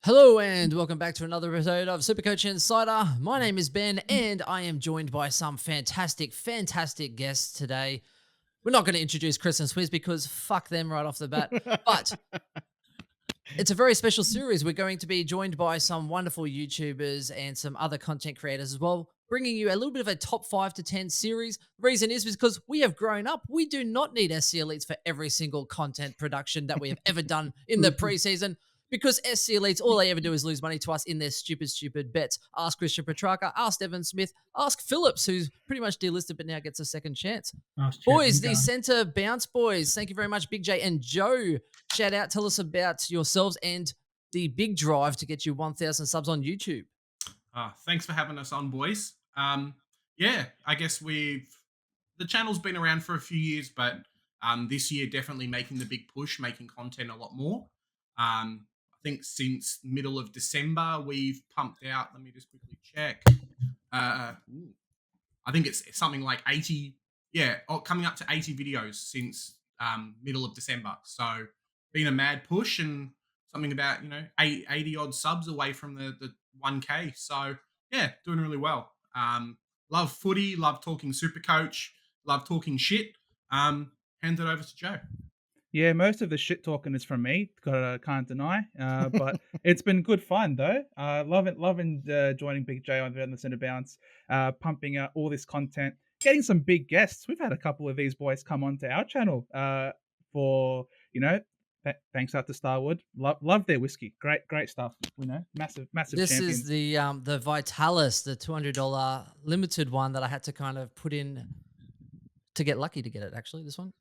Hello and welcome back to another episode of Supercoach Insider. My name is Ben and I am joined by some fantastic guests today. We're not going to introduce Chris and Swizz because fuck them right off the bat, but it's a very special series. We're going to be joined by some wonderful YouTubers and some other content creators as well, bringing you a little bit of a top 5 to 10 series. The reason is because we have grown up. We do not need SC Elites for every single content production that we have ever done in the preseason. Because SC Elites, all they ever do is lose money to us in their stupid bets. Ask Christian Petrarca, ask Evan Smith, ask Phillips, who's pretty much delisted but now gets a second chance. Boys, the center bounce boys. Thank you very much, Big J and Joe. Shout out, tell us about yourselves and the big drive to get you 1,000 subs on YouTube. Thanks for having us on, boys. Yeah, I guess the channel's been around for a few years, but this year definitely making the big push, making content a lot more. I think since middle of December, we've pumped out, let me just quickly check. I think it's something like 80, coming up to 80 videos since middle of December. So been a mad push and something about, 80 odd subs away from the 1K. So yeah, doing really well. Love footy, love talking Supercoach, love talking shit. Hand it over to Joe. Yeah, most of the shit talking is from me. Can't deny. But it's been good fun though. Loving joining Big J on the Centre Bounce, pumping out all this content, getting some big guests. We've had a couple of these boys come onto our channel. Thanks out to Starwood. Love their whiskey. Great stuff. Massive. This champions. is the Vitalis, the $200 limited one that I had to kind of put in to get lucky to get it. Actually, this one.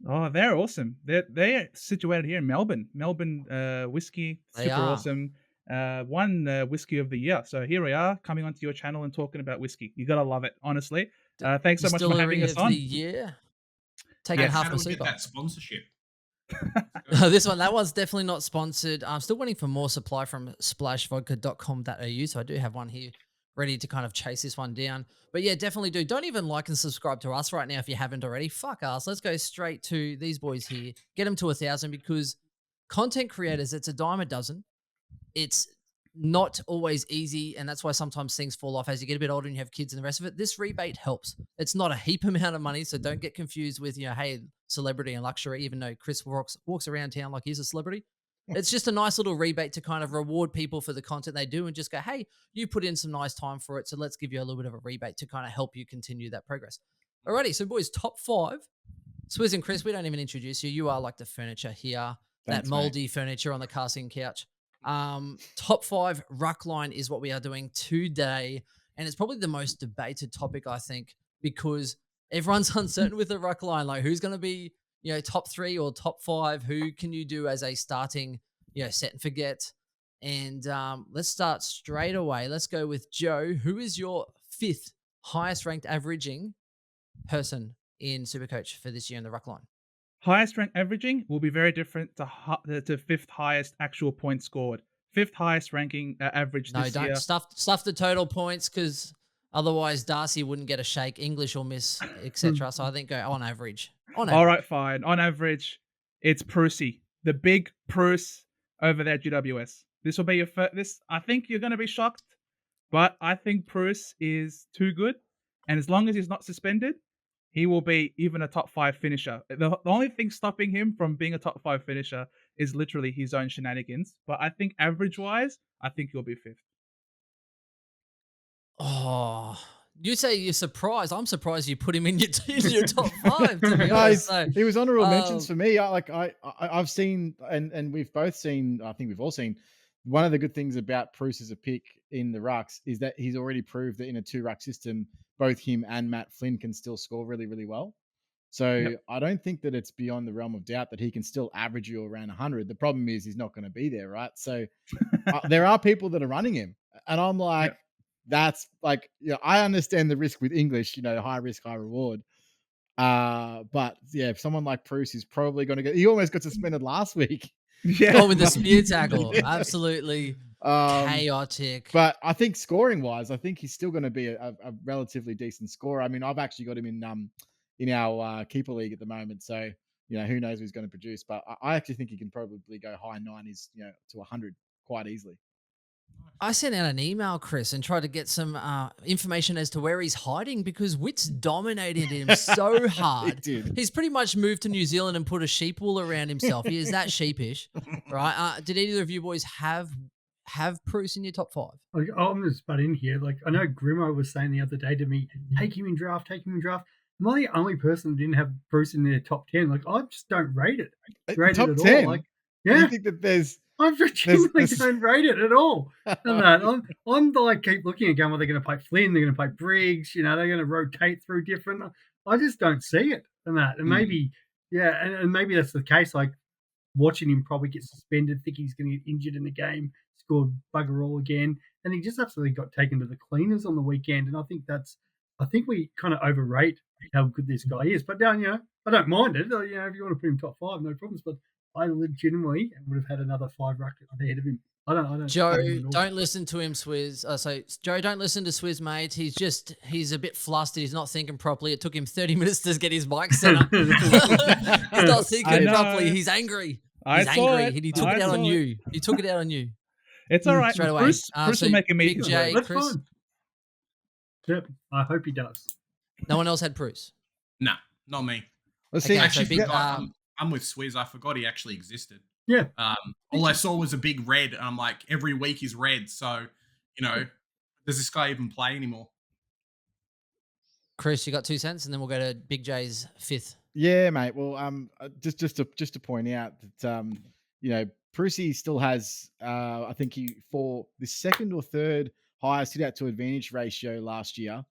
Oh, they're awesome. They're situated here in Melbourne. Melbourne whiskey, super awesome. One whiskey of the year. So here we are coming onto your channel and talking about whiskey. You gotta love it, honestly. Thanks so much for having us on. Taking half a get that sponsorship. That one's definitely not sponsored. I'm still waiting for more supply from splashvodka.com.au. So I do have one here ready to kind of chase this one down. But yeah, definitely do. Don't even like and subscribe to us right now if you haven't already. Fuck us. Let's go straight to these boys here. Get them to 1,000 because content creators, it's a dime a dozen. It's not always easy, and that's why sometimes things fall off as you get a bit older and you have kids and the rest of it. This rebate helps. It's not a heap amount of money, so don't get confused with, hey, celebrity and luxury, even though Chris walks around town like he's a celebrity. It's just a nice little rebate to kind of reward people for the content they do and just go, hey, you put in some nice time for it, so let's give you a little bit of a rebate to kind of help you continue that progress. Alrighty, so boys, top 5. Swizz and Chris, we don't even introduce you. You are like the furniture here, that moldy furniture on the casting couch. Top 5 ruck line is what we are doing today, and it's probably the most debated topic, I think, because everyone's uncertain with the ruck line. Like, who's going to be top 3 or top 5? Who can you do as a starting, set and forget? And let's start straight away. Let's go with Joe. Who is your 5th highest ranked averaging person in Supercoach for this year in the ruck line? Highest rank averaging will be very different to 5th highest actual points scored. 5th highest ranking average this year. No, don't stuff the total points because otherwise Darcy wouldn't get a shake, English or miss, etc. So I think go on average. All right, fine. On average, it's Prusy, the big Prus over there at GWS. This will be your first. I think you're going to be shocked, but I think Prus is too good, and as long as he's not suspended, he will be even a top 5 finisher. The only thing stopping him from being a top 5 finisher is literally his own shenanigans. But I think average-wise, I think he'll be 5th. Oh, you say you're surprised. I'm surprised you put him in your top 5. To be honest. He was honorable mentions for me. I've seen, and we've both seen. I think we've all seen. One of the good things about Bruce as a pick in the rucks is that he's already proved that in a 2 ruck system, both him and Matt Flynn can still score really, really well. So I don't think that it's beyond the realm of doubt that he can still average you around 100. The problem is he's not going to be there, right? So there are people that are running him, and I'm like, that's like, I understand the risk with English, high risk, high reward. But yeah, someone like Bruce is probably going to get. He almost got suspended last week. Yeah, with the spear tackle, absolutely chaotic. But I think scoring wise, I think he's still going to be a relatively decent scorer. I mean, I've actually got him in our keeper league at the moment, so who knows what he's going to produce. But I actually think he can probably go high 90s, to 100 quite easily. I sent out an email, Chris, and tried to get some information as to where he's hiding because Witt's dominated him so hard. did. He's pretty much moved to New Zealand and put a sheep wool around himself. He is that sheepish, right? Did either of you boys have Bruce in your top 5? Like, I'm going to butt in here. Like, I know Grimo was saying the other day to me, take him in draft, take him in draft. Am I the only person that didn't have Bruce in their top 10? Like, I just don't rate it. Top it 10? all. Like, You yeah, think that there's I genuinely there's- don't rate it at all. And that I'm like keep looking at going, well, they're going to play Flynn, they're going to play Briggs, they're going to rotate through different. I just don't see it. And that, and maybe, and maybe that's the case. Like watching him probably get suspended, think he's going to get injured in the game, scored bugger all again, and he just absolutely got taken to the cleaners on the weekend. And I think we kind of overrate how good this guy is. But now, I don't mind it. If you want to put him top 5, no problems. But I legitimately would have had another 5 ruckers ahead of him. I don't. Joe, don't listen to him, Swizz. Joe, don't listen to Swizz, mate. He's a bit flustered. He's not thinking properly. It took him 30 minutes to get his mic set up. He's not thinking properly. He's angry. He's angry. And he took it out on you. He took it out on you. It's all right. Straight away. Bruce So will make a Big meeting. J, That's Chris. fine. Yep, I hope he does. No one else had Bruce. Nah, not me. Let's see. Okay, Actually, so big, I'm with Swizz. I forgot he actually existed. Yeah. All I saw was a big red, and I'm like, every week is red. So, does this guy even play anymore? Chris, you got 2 cents, and then we'll go to Big J's 5th. Yeah, mate. Well, just to point out that Prusy still has I think for the second or third highest hit out to advantage ratio last year,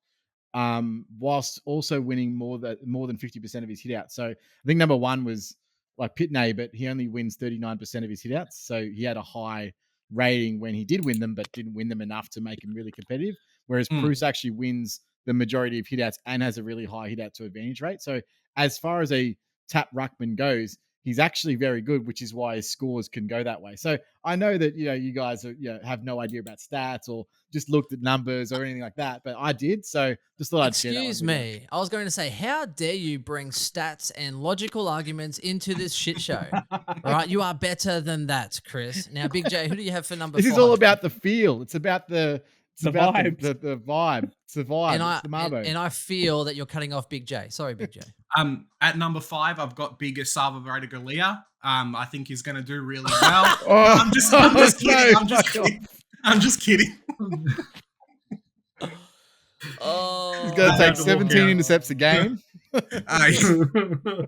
whilst also winning more than 50% of his hit outs. So I think number 1 was like Pitney, but he only wins 39% of his hit outs. So he had a high rating when he did win them, but didn't win them enough to make him really competitive. Whereas Bruce actually wins the majority of hit outs and has a really high hit out to advantage rate. So as far as a tap ruckman goes, he's actually very good, which is why his scores can go that way. So I know that you guys are, have no idea about stats or just looked at numbers or anything like that, but I did. So just thought I'd share that one Excuse with you. me. I was going to say, how dare you bring stats and logical arguments into this shit show? All right, you are better than that, Chris. Now, Big J, who do you have for number 5? This is all about the feel. It's about the vibe. The vibe. It's the vibe. It's the Marbo. And I feel that you're cutting off Big J. Sorry, Big J. At number 5, I've got Big Asava Galia. I think he's going to do really well. I'm just kidding. I'm just kidding. Oh, He's going to take to walk 17 out. intercepts a game. I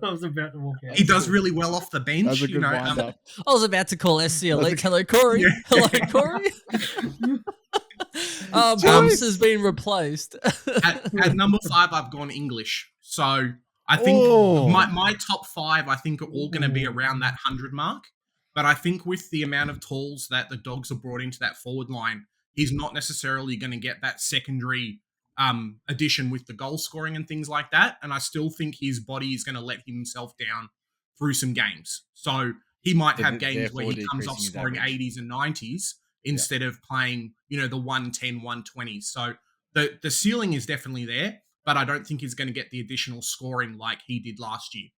was about to walk out. He does really well off the bench. That's a good wind up. I was about to call SC Elite. Hello, Corey. Yeah. Hello, Corey. Bumps has been replaced. At number 5, I've gone English. So I think my top 5, I think, are all going to be around that 100 mark. But I think with the amount of tools that the Dogs have brought into that forward line, he's not necessarily going to get that secondary addition with the goal scoring and things like that. And I still think his body is going to let himself down through some games. So he might have games where he comes off scoring 80s and 90s instead of playing, the 110, 120s. So the ceiling is definitely there, but I don't think he's going to get the additional scoring like he did last year.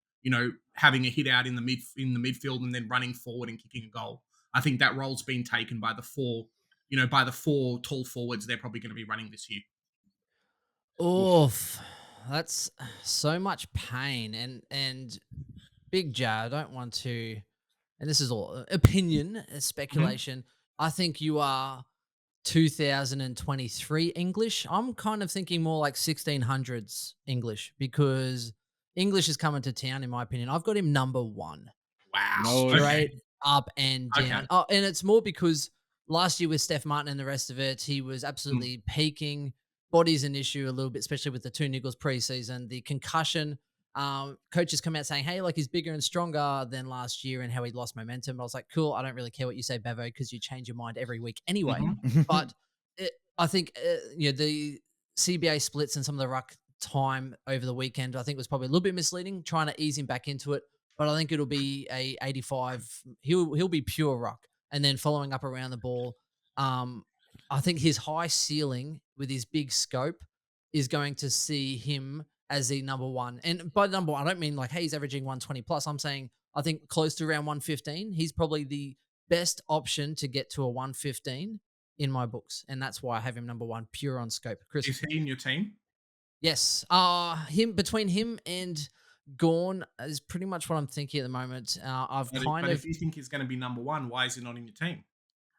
Having a hit out in the midfield and then running forward and kicking a goal. I think that role's been taken by the 4 tall forwards they're probably going to be running this year. Oof, that's so much pain. And Big J, I don't want to, and this is all opinion, speculation. I think you are 2023 English. I'm kind of thinking more like 1600s English because English is coming to town, in my opinion. I've got him number 1. Wow. No, Straight up and down. Okay. Oh, and it's more because last year with Steph Martin and the rest of it, he was absolutely peaking. Body's an issue a little bit, especially with the 2 niggles preseason. The concussion, coaches come out saying, hey, like he's bigger and stronger than last year and how he lost momentum. I was like, cool, I don't really care what you say, Bevo, because you change your mind every week anyway. But I think, the CBA splits and some of the ruck time over the weekend, I think was probably a little bit misleading, trying to ease him back into it. But I think it'll be a 85. He'll be pure ruck. And then following up around the ball, I think his high ceiling with his big scope is going to see him as the number 1. And by number 1, I don't mean like, hey, he's averaging 120 plus. I'm saying I think close to around 115. He's probably the best option to get to a 115 in my books, and that's why I have him number 1 pure on scope. Chris. Is he in your team? Yes. Between him and Gorn is pretty much what I'm thinking at the moment. I've But if you think he's going to be number 1, why is he not in your team?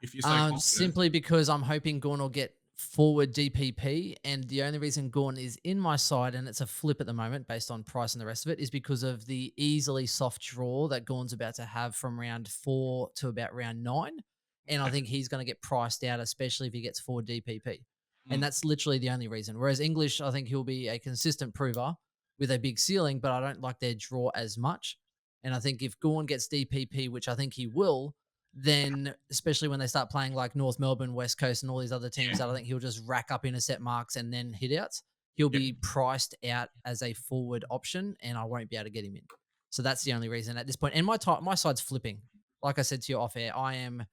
If you're so confident. Simply because I'm hoping Gorn will get forward DPP, and the only reason Gorn is in my side, and it's a flip at the moment based on price and the rest of it, is because of the easily soft draw that Gorn's about to have from round 4 to about round 9. And I think he's going to get priced out, especially if he gets forward DPP. And that's literally the only reason. Whereas English, I think he'll be a consistent prover with a big ceiling, but I don't like their draw as much. And I think if Gorn gets DPP, which I think he will, then especially when they start playing like North Melbourne, West Coast, and all these other teams that I think he'll just rack up intercept marks and then hit outs, he'll be priced out as a forward option, and I won't be able to get him in. So that's the only reason at this point. And my side's flipping. Like I said to you off air, I am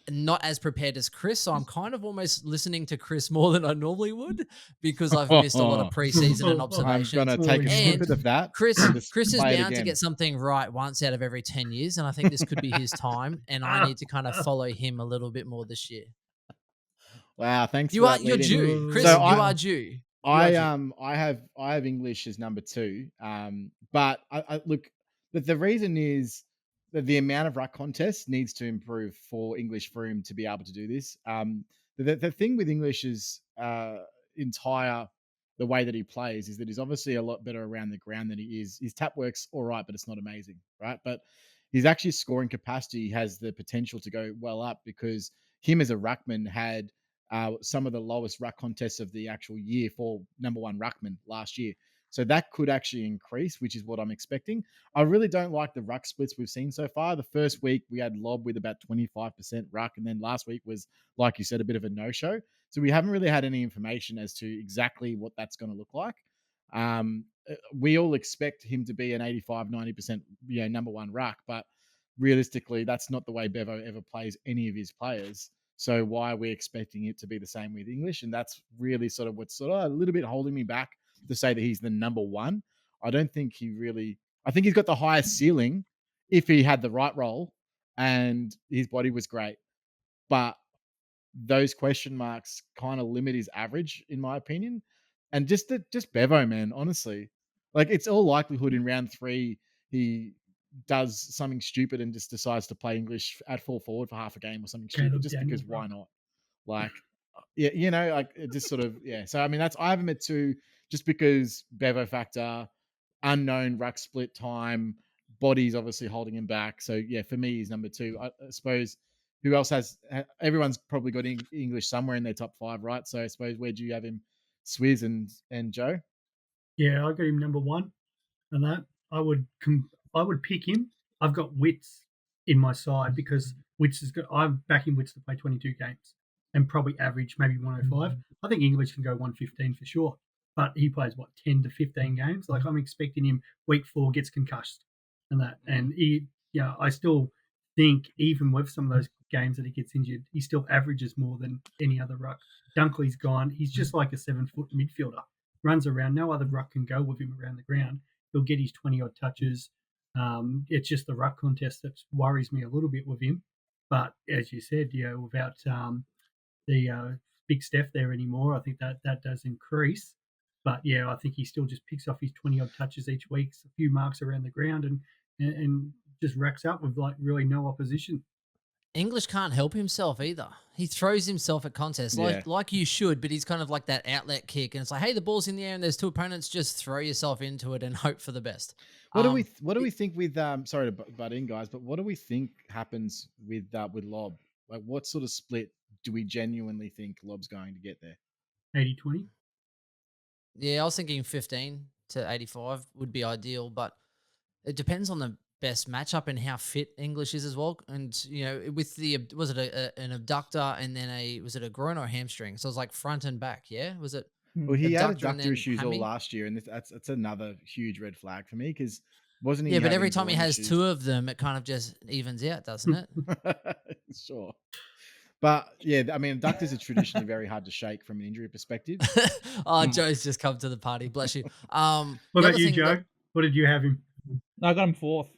not as prepared as Chris, so I'm kind of almost listening to Chris more than I normally would because I've missed a lot of preseason and observations. I'm going to take a snippet of that. Chris and just is play it bound to again. get something right once out of every 10 years, and I think this could be his time, and I need to kind of follow him a little bit more this year. Wow, thanks. You're due, Chris. So you are due. I have English as number 2. But I look, the reason is that the amount of ruck contests needs to improve for English for him to be able to do this. The thing with English is the way that he plays is that he's obviously a lot better around the ground than he is. His tap work's all right, but it's not amazing, right? But his actually scoring capacity has the potential to go well up because him as a ruckman had some of the lowest ruck contests of the actual year for number 1 ruckman last year. So that could actually increase, which is what I'm expecting. I really don't like the ruck splits we've seen so far. The first week we had Lob with about 25% ruck, and then last week was, like you said, a bit of a no-show. So we haven't really had any information as to exactly what that's going to look like. We all expect him to be an 85, 90%, number 1 ruck, but realistically, that's not the way Bevo ever plays any of his players. So why are we expecting it to be the same with English? And that's really sort of what's sort of a little bit holding me back to say that he's the number 1. I think he's got the highest ceiling if he had the right role and his body was great. But those question marks kind of limit his average, in my opinion. And just Bevo, man, honestly, like it's all likelihood in round 3, he does something stupid and just decides to play English at full forward for half a game or something stupid, just because why not? Like, like it just sort of, So, I mean, I have him at 2 just because Bevo factor, unknown ruck split time, body's obviously holding him back. So, for me, he's number 2. I suppose who else everyone's probably got English somewhere in their top 5, right? So I suppose where do you have him, Swizz and Joe? Yeah, I got him number 1 and that. I would pick him. I've got Witts in my side because Witts is good. I'm backing Witts to play 22 games and probably average maybe 105. I think English can go 115 for sure, but he plays 10 to 15 games. Like I'm expecting him week 4 gets concussed and that, and I still think even with some of those games that he gets injured, he still averages more than any other ruck. Dunkley's gone. He's just like a 7-foot midfielder. Runs around. No other ruck can go with him around the ground. He'll get his 20-odd touches. It's just the ruck contest that worries me a little bit with him. But as you said, without the big Steph there anymore, I think that does increase. But I think he still just picks off his 20-odd touches each week, a few marks around the ground, and just racks up with like really no opposition. English can't help himself either. He throws himself at contests like you should, but he's kind of like that outlet kick, and it's like, hey, the ball's in the air and there's 2 opponents, just throw yourself into it and hope for the best. What do we think with sorry to butt in, guys, but what do we think happens with Lob? Like, what sort of split do we genuinely think Lob's going to get there? 80-20. Yeah, I was thinking 15 to 85 would be ideal, but it depends on the best matchup and how fit English is as well. And, with was it an abductor and then was it a groin or a hamstring? So it was like front and back, yeah? Was it? Well, he had abductor issues all last year, and that's another huge red flag for me because wasn't he? Yeah, but every time he has 2 of them, it kind of just evens out, doesn't it? Sure. But I mean, abductors are traditionally very hard to shake from an injury perspective. Joe's just come to the party. Bless you. What about you, Joe? What did you have him? No, I got him 4th.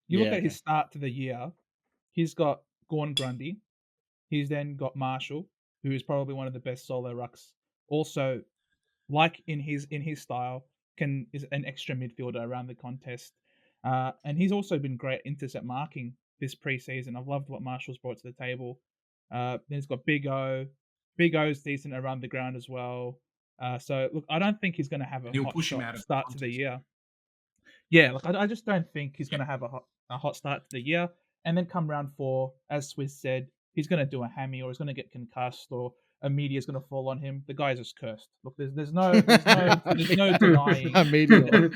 You look at his start to the year. he's got Gordon Grundy. He's then got Marshall, who is probably one of the best solo rucks. Also, like in his style, is an extra midfielder around the contest. And he's also been great intercept marking this preseason. I've loved what Marshall's brought to the table. Then he's got Big O. Big O's decent around the ground as well. So look, I don't think he's going to have a He'll hot push him out of start to the contest. year. Yeah, look, I just don't think he's going to have a hot start to the year. And then come round 4, as Swiss said, he's going to do a hammy or he's going to get concussed or a media's going to fall on him. The guy's just cursed. Look, there's no denying. Immediately.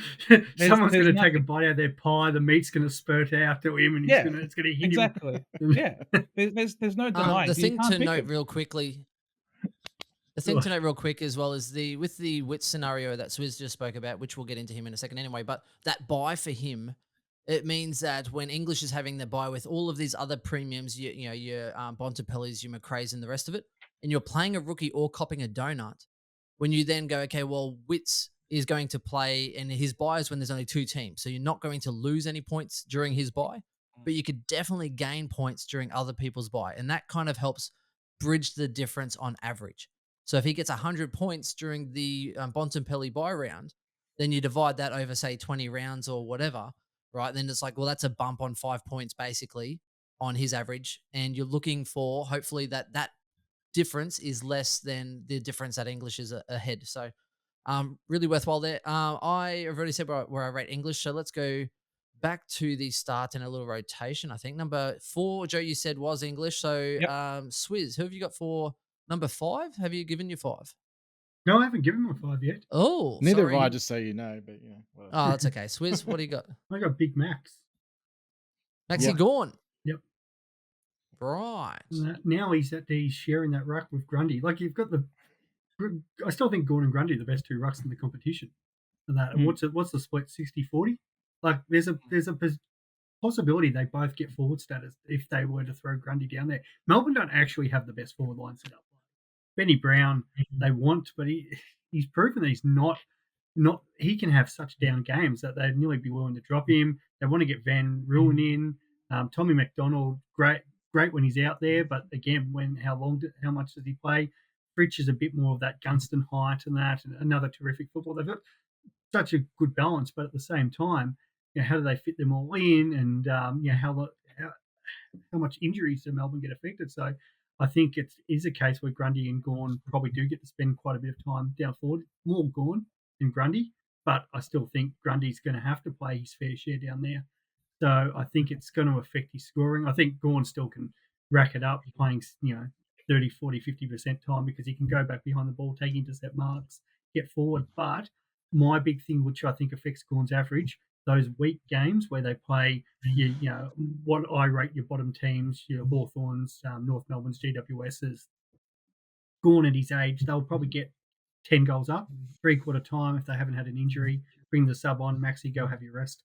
Someone's going to take a nothing. bite out of their pie. The meat's going to spurt out to him, and it's going to hit exactly. him. Yeah, there's no denying. The You thing can't to pick note him. real quickly. The thing to note real quick as well is with the Witz scenario that Swizz just spoke about, which we'll get into him in a second anyway. But that buy for him, it means that when English is having their buy with all of these other premiums, your Bontempellis, your McRae's, and the rest of it, and you're playing a rookie or copping a donut, when you then go, okay, well, Witz is going to play, and his buy is when there's only 2 teams, so you're not going to lose any points during his buy, but you could definitely gain points during other people's buy, and that kind of helps bridge the difference on average. So if he gets 100 points during the Bontempelli buy round, then you divide that over, say, 20 rounds or whatever, right? Then it's like, well, that's a bump on 5 points basically on his average. And you're looking for hopefully that difference is less than the difference that English is ahead. So really worthwhile there. I have already said where I rate English. So let's go back to the start and a little rotation. I think number 4, Joe, you said was English. So Yep. Swizz, who have you got for number 5? Have you given your 5? No, I haven't given him a 5 yet. Oh, Neither sorry. have I, just so you know. But whatever. Oh, that's okay. Swizz, what do you got? I got Big Max. Maxi Yep. Gorn. Yep. Right. Now he's sharing that ruck with Grundy. Like you've got I still think Gorn and Grundy are the best 2 rucks in the competition. And that, and what's the split? 60-40? Like there's a possibility they both get forward status if they were to throw Grundy down there. Melbourne don't actually have the best forward line set up. Benny Brown, they want, but he's proven that he's not. He can have such down games that they'd nearly be willing to drop him. They want to get Van Ruin in. Tommy McDonald, great when he's out there, but again, how much does he play? Fritsch is a bit more of that Gunston height and that, and another terrific football. They've got such a good balance, but at the same time, how do they fit them all in? And how much injuries do Melbourne get affected? So I think it is a case where Grundy and Gorn probably do get to spend quite a bit of time down forward, more Gorn than Grundy, but I still think Grundy's going to have to play his fair share down there. So I think it's going to affect his scoring. I think Gorn still can rack it up playing, 30, 40, 50% time because he can go back behind the ball, take intercept marks, get forward. But my big thing, which I think affects Gorn's average, those weak games where they play, what I rate your bottom teams, your Hawthorns, North Melbourne's, GWS's, Gorn at his age, they'll probably get 10 goals up, 3/4 time if they haven't had an injury, bring the sub on, Maxi, go have your rest,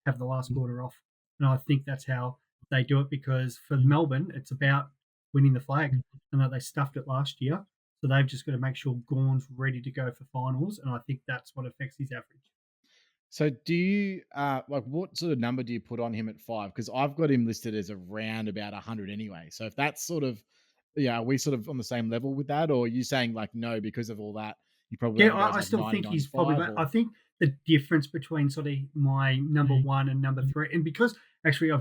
have the last quarter off. And I think that's how they do it because for Melbourne, it's about winning the flag and that they stuffed it last year. So they've just got to make sure Gorn's ready to go for finals. And I think that's what affects his average. So do you what sort of number do you put on him at 5? Because I've got him listed as around about 100 anyway. So if that's sort of, are we sort of on the same level with that, or are you saying like no because of all that? You probably I still think he's probably. I think the difference between sort of my number 1 and number 3, and because actually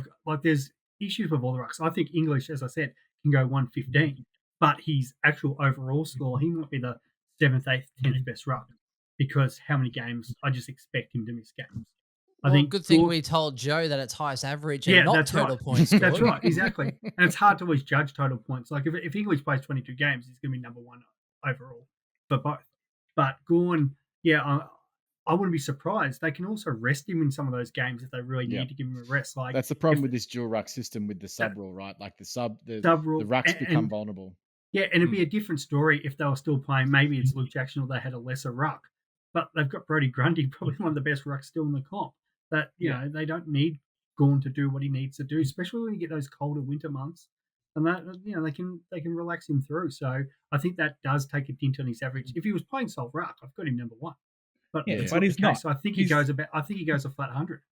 there's issues with all the rucks. I think English, as I said, can go 115, but his actual overall score, he might be the 7th, 8th, 10th best ruck. Because how many games? I just expect him to miss games. I think good thing we told Joe that it's highest average and not total points. That's right, exactly. And it's hard to always judge total points. Like if English plays 22 games, he's going to be number 1 overall for both. But Gorn, I wouldn't be surprised. They can also rest him in some of those games if they really need to give him a rest. Like that's the problem with this dual ruck system with the sub rule, right? Like the sub rule, the rucks become vulnerable. Yeah, and it'd be a different story if they were still playing. Maybe it's Luke Jackson or they had a lesser ruck. But they've got Brodie Grundy, probably one of the best rucks still in the comp. That they don't need Gorn to do what he needs to do, especially when you get those colder winter months. And that they can relax him through. So I think that does take a dint on his average. If he was playing sole ruck, I've got him number 1. But but he's not. So I think he goes a flat 100.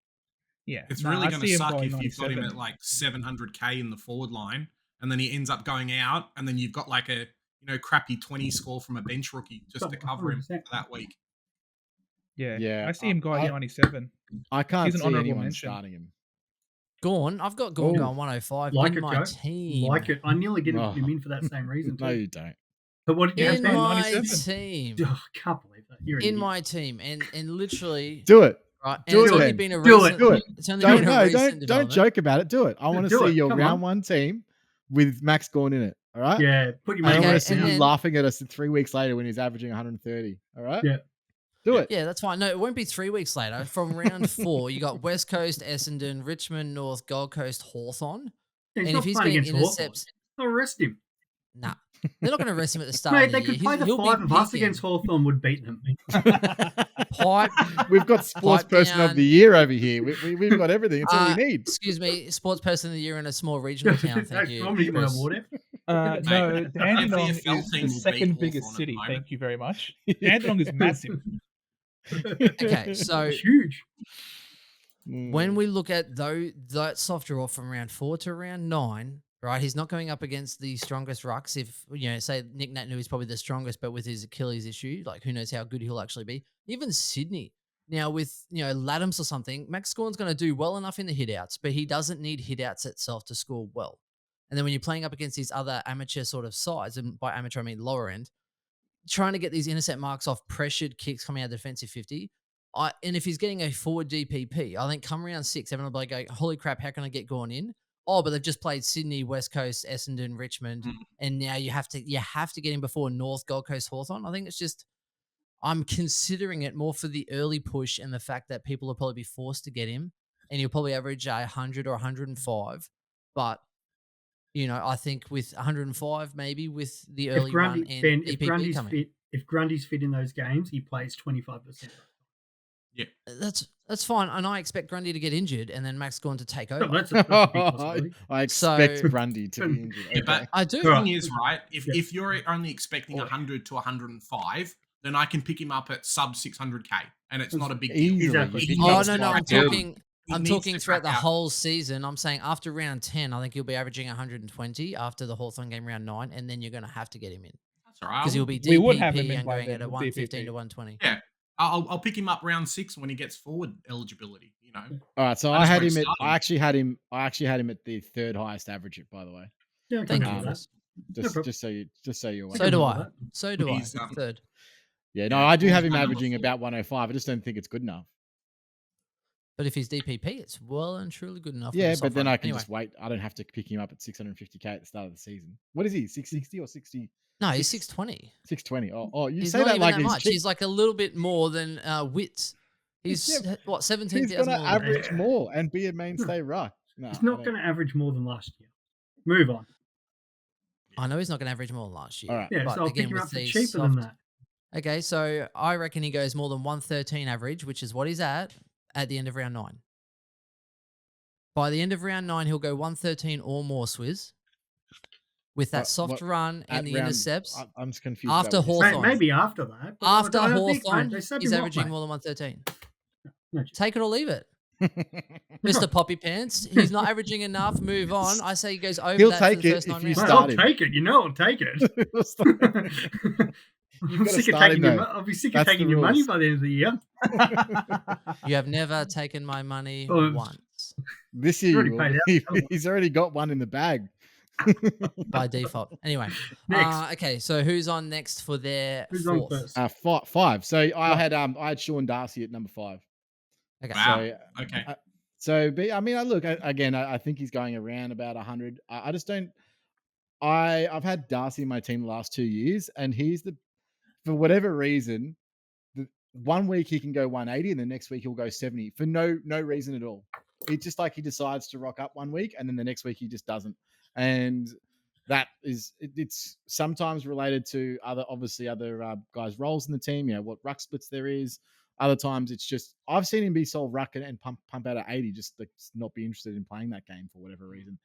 Yeah, It's nah, really I going to see him suck going if you've got him 97. at like 700k in the forward line, and then he ends up going out, and then you've got like a crappy 20 score from a bench rookie just to cover him 100%. for that week. Yeah, Yeah, I see him going 97. I can't He's an see honourable anyone mention. starting him. Gorn, I've got Gorn Oh. going 105 Like in it, my Joe. team. Like it. I nearly didn't Oh. put him in for that same reason too. No, you don't. But what did you In have, Dan? my 97. team. Oh, I can't believe that. You're an In idiot. my team. And literally, Do it. right? And Do it's it only then. been a Do it. recent. Do it. It's only Don't been a no, recent don't development. joke about it. Do it. I want to Do see it. your Come round on. one team with Max Gorn in it. All right. Yeah, put your And I money Okay, want to on see and you then- laughing at us 3 weeks later when he's averaging 130. All right. Yeah. Do it. Yeah, that's fine. No, it won't be 3 weeks later. From round 4, you got West Coast, Essendon, Richmond, North, Gold Coast, Hawthorn. He's And not if he's playing getting against Hawthorn. intercepts, They'll arrest him. nah. They're not going to arrest him at the start Mate, of they the year. could play the He'll be 5 of us peaking. against Hawthorn would beat them. Pipe. We've got sports Pipe person down. of the year over here. We've got everything. It's all we need. Excuse me, sports person of the year in a small regional town. Thank That's you. probably my Chris. award. No, Mate, Dandenong AFL is team the will beat second biggest Hawthorn at the city. moment. Thank you very much. Dandenong is massive. Okay, so It's huge. when we look at that soft draw from round 4 to round 9, right, he's not going up against the strongest rucks. If, say Nick Nat is probably the strongest, but with his Achilles issue, like who knows how good he'll actually be. Even Sydney. Now with, Laddams or something, Max Gorn's going to do well enough in the hitouts, but he doesn't need hitouts itself to score well. And then when you're playing up against these other amateur sort of sides, and by amateur I mean lower end, trying to get these intercept marks off pressured kicks coming out of defensive 50. And if he's getting a forward DPP, I think come round 6, everyone will be like, holy crap, how can I get Gorn in? Oh, but they've just played Sydney, West Coast, Essendon, Richmond, and now you have to get him before North, Gold Coast, Hawthorn. I think it's just, I'm considering it more for the early push and the fact that people will probably be forced to get him, and he'll probably average 100 or 105. But I think with 105, maybe with the early run and Ben, DPP coming. if Grundy's fit in those games, he plays 25%. Yeah. That's fine, and I expect Grundy to get injured, and then Max Gorn to take over. That's a big possibility. I expect So- Grundy to be injured. Yeah, but I do. the Right. thing is, right, if Yeah. if you're only expecting 100 to 105, then I can pick him up at sub 600k, and it's not a big deal. Easily. Exactly. He Oh needs no, to I'm crack out. talking. He I'm needs talking to throughout crack the out. whole season. I'm saying after round 10, I think you'll be averaging 120 after the Hawthorn game round 9, and then you're going to have to get him in That's all right. because he'll be We would have him DPP in and by going then at a with 115 DPP. to 120. Yeah. I'll pick him up round 6 when he gets forward eligibility. All right, so I I just had won't him at. start him. I actually had him at the third highest average. By the way, Yeah, I Thank can you, do Chris. that. just problem. just so you're aware. So can do do I. that. So do I. He's, Third. Yeah, no, Yeah, I do have him my number averaging 4. about 105. I just don't think it's good enough. But if he's DPP, it's well and truly good enough. Yeah, with a but soft then run. I can Anyway, just wait. I don't have to pick him up at 650k at the start of the season. What is he? 660 or 60? no, he's 6 620. 620. Oh, you He's say not that even like that he's much. cheap. He's like a little bit more than Witts. He's Yeah, what 17,000 He's more. gonna than average Witts. more and be a mainstay ruck. No, He's I not don't- going to average more than last year. Move on. I know he's not going to average more than last year. All right. Yeah, but so I'll again, pick him with up for these cheaper than soft- that. Okay, so I reckon he goes more than 113 average, which is what he's at the end of round 9. By the end of round 9, he'll go 113 or more, Swizz, with that soft run at and the round- intercepts. I'm just confused. After about what you're Hawthorn. Maybe after that. but After I don't think, Hawthorn, mate, they said he's he might, averaging mate. more than 113. No, just- Take it or leave it. saying. Mr. Poppy Pants, he's not averaging enough. Move on. I say he goes over He'll that take for the it first if 9 you rounds. Mate, start I'll him. take it. You know I'll take it. You've I'm gotta sick of start taking him, your, though. I'll be sick of That's taking the your money rules. by the end of the year. You have never taken my money Oh, once This year, already you will. paid out. He's already got one in the bag. by default. Anyway, Next. okay. So who's on next for their Who's on fourth? first? Five. So I had Sean Darcy at number 5. Okay. Wow. So Okay. but I mean, I think he's going around about 100. I just don't. I've had Darcy in my team the last 2 years, and for whatever reason, the 1 week he can go 180, and the next week he'll go 70 for no reason at all. It's just like he decides to rock up 1 week, and then the next week he just doesn't. And that is it's sometimes related to other guys' roles in the team. What ruck splits there is. Other times it's just I've seen him be sold ruck and pump out at 80, just like not be interested in playing that game for whatever reason.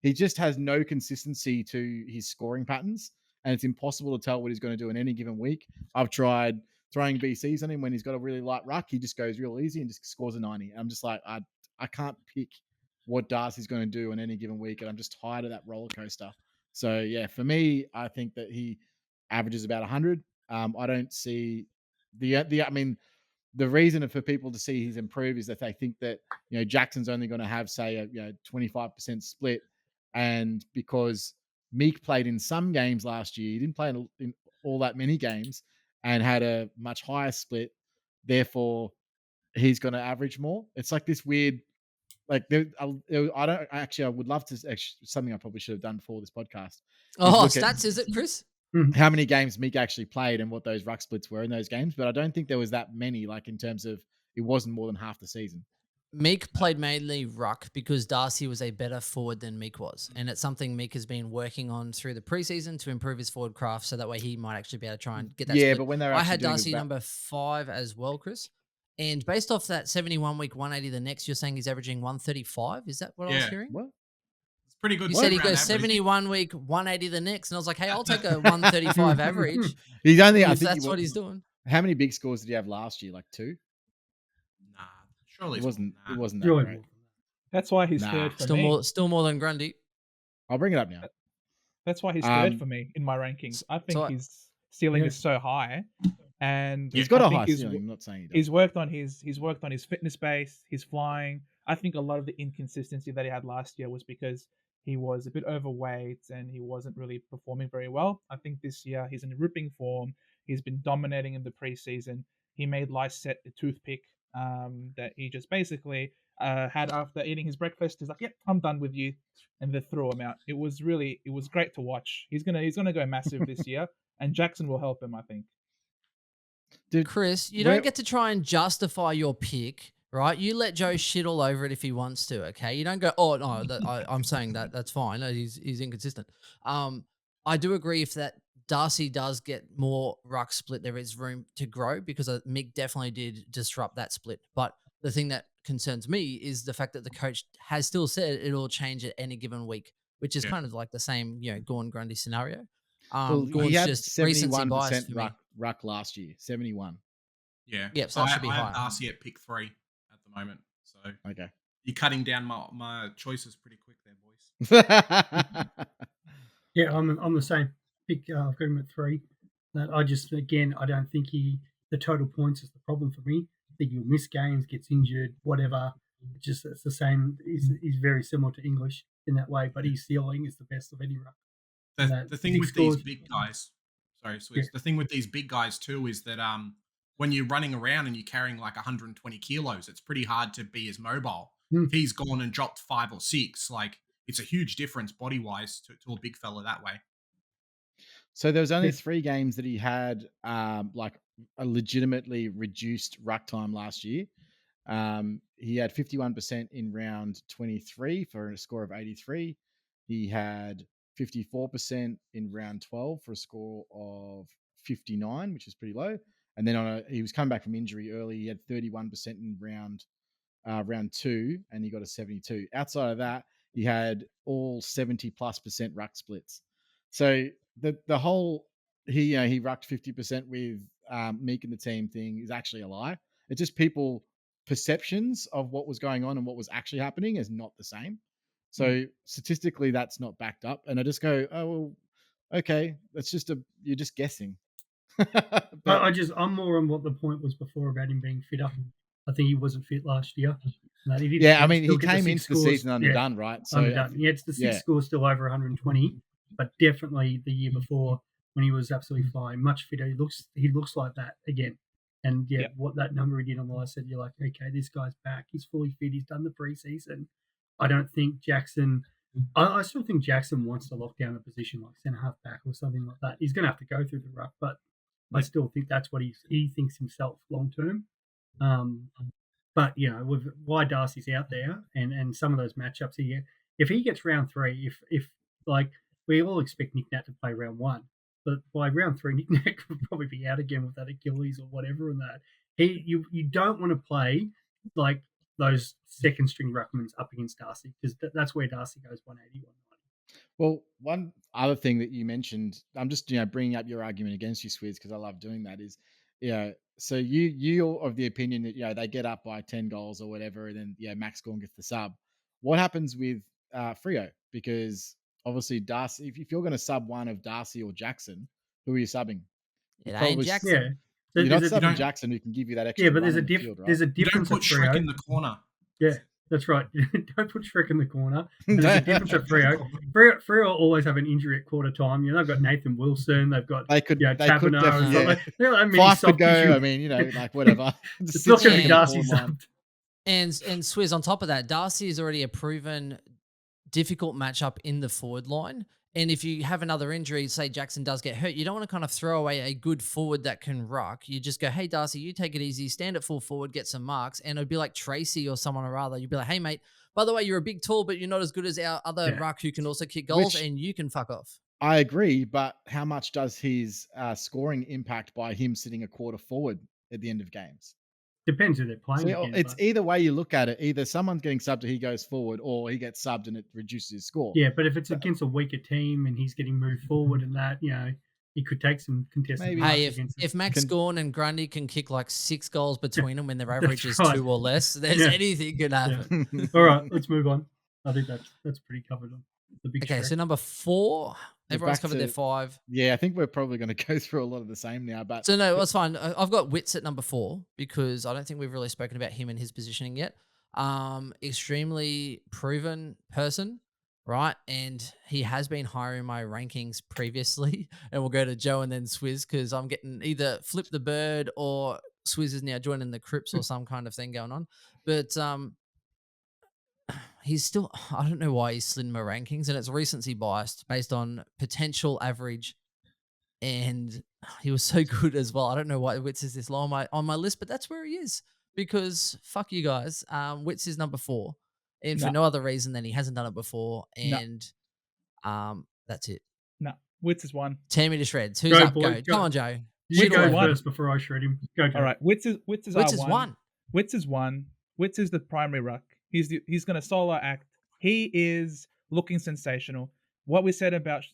He just has no consistency to his scoring patterns, and it's impossible to tell what he's going to do in any given week. I've tried throwing BCs on him when he's got a really light ruck. He just goes real easy and just scores a 90. I'm just like, I I can't pick what Darcy's going to do on any given week, and I'm just tired of that roller coaster. So yeah, for me, I think that he averages about 100. I don't see I mean, the reason for people to see he's improved is that they think that Jackson's only going to have, say, a 25% split, and because Meek played in some games last year, he didn't play in all that many games and had a much higher split. Therefore, he's going to average more. It's like this weird, like I don't actually. I would love to. Something I probably should have done before this podcast. Oh, look at stats, is it, Chris? how many games Meek actually played and what those ruck splits were in those games. But I don't think there was that many, like in terms of it wasn't more than half the season. Meek played mainly ruck because Darcy was a better forward than Meek was. And it's something Meek has been working on through the preseason to improve his forward craft so that way he might actually be able to try and get that split. But when they're I actually had doing Darcy number 5 as well, Chris. And based off that 71 week 180 the next, you're saying he's averaging 135? Is that what I was hearing? What? It's pretty good. You said he around goes average. 71 week 180 the next. And I was like, hey, I'll take a 135 average. He's only. I If think that's what he's doing. How many big scores did he have last year? Like 2? Nah, surely It wasn't. Nah. It wasn't that Surely great. more. That's why he's Nah. third for me. Still more than Grundy. I'll bring it up now. That's why he's third for me in my rankings. I think his ceiling is so high, and He's got I a think high ceiling. I'm not saying he He's doesn't. worked on his fitness base, his flying. I think a lot of the inconsistency that he had last year was because he was a bit overweight and he wasn't really performing very well. I think this year he's in ripping form. He's been dominating in the preseason. He made Lysette a toothpick that he just basically had after eating his breakfast. He's like, "Yep, I'm done with you," and they threw him out. It was great to watch. He's gonna go massive this year, and Jackson will help him, I think. Dude, Chris, you don't get to try and justify your pick, right? You let Joe shit all over it if he wants to, okay? You don't go, oh, no, I'm saying that's fine. No, he's inconsistent. I do agree if that Darcy does get more ruck split, there is room to grow because Mick definitely did disrupt that split. But the thing that concerns me is the fact that the coach has still said it'll change at any given week, which is kind of like the same, Gorn Grundy scenario. Well, he Gorn's had just recency bias 71% for me. ruck last year. 71. Yeah. Yep, so that should be I higher. have Darcy at pick 3 at the moment. So Okay. you're cutting down my choices pretty quick there, boys. Yeah, I'm the same. I've got him at 3. I just, again, I don't think the total points is the problem for me. I think he'll miss games, gets injured, whatever. It's the same. He's very similar to English in that way, but his ceiling is the best of any ruck. The thing with these big guys, sorry, Swiss. The thing with these big guys too is that when you're running around and you're carrying like 120 kilos, it's pretty hard to be as mobile. If he's gone and dropped 5 or 6, like it's a huge difference body wise to a big fella that way. So there was only 3 games that he had like a legitimately reduced ruck time last year. He had 51% in round 23 for a score of 83. He had 54% in round 12 for a score of 59, which is pretty low. And then he was coming back from injury early. He had 31% in round 2, and he got a 72. Outside of that, he had all 70+% ruck splits. So the whole he rucked 50% with Meek and the team thing is actually a lie. It's just people perceptions of what was going on and what was actually happening is not the same. So statistically, that's not backed up. And I just go, oh well, okay, you're just guessing. I'm more on what the point was before about him being fitter. I think he wasn't fit last year. He came into the season underdone, right? So underdone. It's the 6 scores still over 120, but definitely the year before when he was absolutely flying, much fitter. He looks like that again. And what that number he did on the last said, you're like, okay, this guy's back. He's fully fit. He's done the preseason. I don't think Jackson. I still think Jackson wants to lock down a position like centre half back or something like that. He's going to have to go through the ruck, but I still think that's what he thinks himself long term. But with why Darcy's out there and some of those matchups if he gets round 3, if like we all expect Nick Nat to play round 1, but by round 3 Nick Nat could probably be out again with that Achilles or whatever, and that you don't want to play like those second string ruckmans up against Darcy because that's where Darcy goes 180, 190. Well, one other thing that you mentioned, I'm just bringing up your argument against you, Swizz, because I love doing that, is So you're of the opinion that they get up by 10 goals or whatever, and then Max Gorn gets the sub. What happens with Freo? Because obviously Darcy, if you're going to sub one of Darcy or Jackson, who are you subbing? It Probably ain't Jackson. Yeah. You're not There's a- subbing Jackson, who can give you that extra. Yeah, but run on the field, right? there's a You don't difference put at Shrek Freo. in the corner. Yeah, that's right. Don't put Shrek in the corner. There's a difference at Freo. Freo always have an injury at quarter time. They've got Nathan Wilson. They've got They could Taberner. definitely They don't have many Fife soft could go. tissue. I mean, like whatever. It's not going to be Yeah. Darcy subbed. And Swizz, on top of that, Darcy is already a proven difficult matchup in the forward line. And if you have another injury, say Jackson does get hurt, you don't want to kind of throw away a good forward that can ruck. You just go, hey, Darcy, you take it easy, stand at full forward, get some marks. And it'd be like Tracy or someone or other. You'd be like, hey, mate, by the way, you're a big tall, but you're not as good as our other ruck who can also kick goals, and you can fuck off. I agree, but how much does his scoring impact by him sitting a quarter forward at the end of games? Depends who they're playing So against. it's either way you look at it. Either someone's getting subbed and he goes forward, or he gets subbed and it reduces his score. Yeah, but if it's against a weaker team and he's getting moved forward and that, he could take some contested Maybe. marks Hey, against if Max Gorn and Grundy can kick like 6 goals between them when their average is right. 2 or less, there's anything can happen. Yeah. All right, let's move on. I think that's pretty covered on the big Okay, Shrek. so number 4, everyone's back covered their to- 5. Yeah, I think we're probably going to go through a lot of the same now. But So no, that's fine. I've got Wits at number 4 because I don't think we've really spoken about him and his positioning yet. Extremely proven person, right? And he has been higher in my rankings previously. And we'll go to Joe and then Swizz because I'm getting either Flip the Bird or Swizz is now joining the Crips or some kind of thing going on. But he's still, I don't know why he's slid in my rankings, and it's recency biased based on potential average. And he was so good as well. I don't know why Wits is this low on my list, but that's where he is because fuck you guys. Wits is number 4, and for no other reason than he hasn't done it before. And that's it. No, Wits is 1. Tear me to shreds. Who's Go, up? boy, Go. go. Come on, Joe. You Shoot go away. first before I shred him. Go. All right, Wits is Wits is R1. 1. Wits is 1. Wits is the primary ruck. He's going to solo act. He is looking sensational. What we said about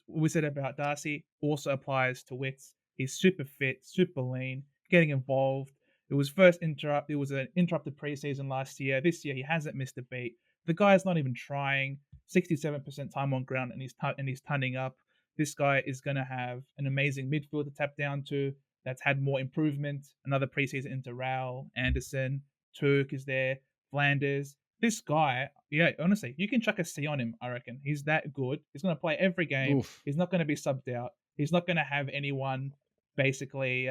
Darcy also applies to Wits. He's super fit, super lean, getting involved. It was an interrupted preseason last year. This year he hasn't missed a beat. The guy's not even trying. 67% time on ground, and he's turning up. This guy is going to have an amazing midfield to tap down to. That's had more improvement. Another preseason into Raul, Anderson, Turk is there, Flanders. This guy, honestly, you can chuck a C on him, I reckon. He's that good. He's going to play every game. Oof. He's not going to be subbed out. He's not going to have anyone basically,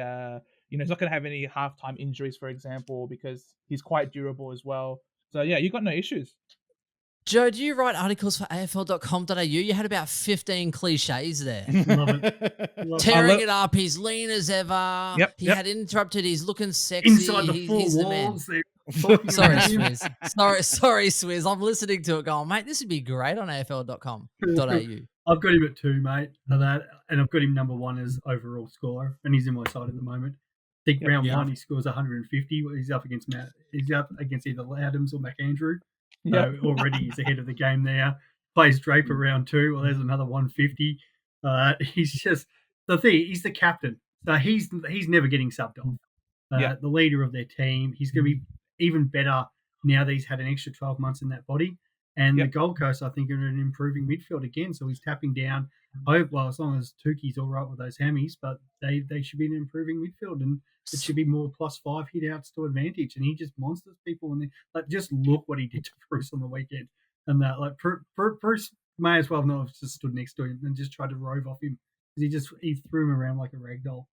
he's not going to have any halftime injuries, for example, because he's quite durable as well. So, you got no issues. Joe, do you write articles for AFL.com.au? You had about 15 cliches there. Love it. Tearing it up. He's lean as ever. Yep, He yep. had interrupted. He's looking sexy. Inside the four He's the man. walls. They're talking Sorry, about him. Swizz. Sorry, Swizz. I'm listening to it going, mate, this would be great on AFL.com.au. I've got him at 2, mate, for that, and I've got him number 1 as overall scorer, and he's in my side at the moment. I think round 1 he scores 150. He's up against either Loudhams or McAndrew. So already he's ahead of the game there. Plays Draper round 2. Well, there's another 150. He's just the thing. He's the captain, so he's never getting subbed off. The leader of their team. He's going to be even better now that he's had an extra 12 months in that body. And the Gold Coast, I think, are an improving midfield again. So he's tapping down. Well, as long as Tuki's all right with those hammies, but they should be an improving midfield, and it should be more +5 hit outs to advantage. And he just monsters people. And just look what he did to Bruce on the weekend. And that Bruce may as well not have just stood next to him and just tried to rove off him because he threw him around like a rag doll.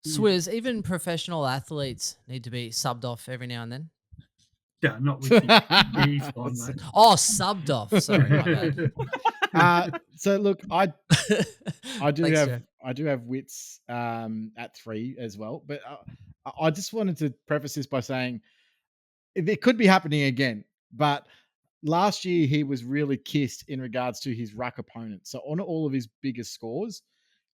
Swizz, even professional athletes need to be subbed off every now and then. Yeah, not with you. He's fine, mate. Oh, subbed off. Sorry, my bad. So look, I do Thanks, have Joe. I do have Wits at 3 as well, but I just wanted to preface this by saying it could be happening again. But last year he was really kissed in regards to his ruck opponents. So on all of his biggest scores,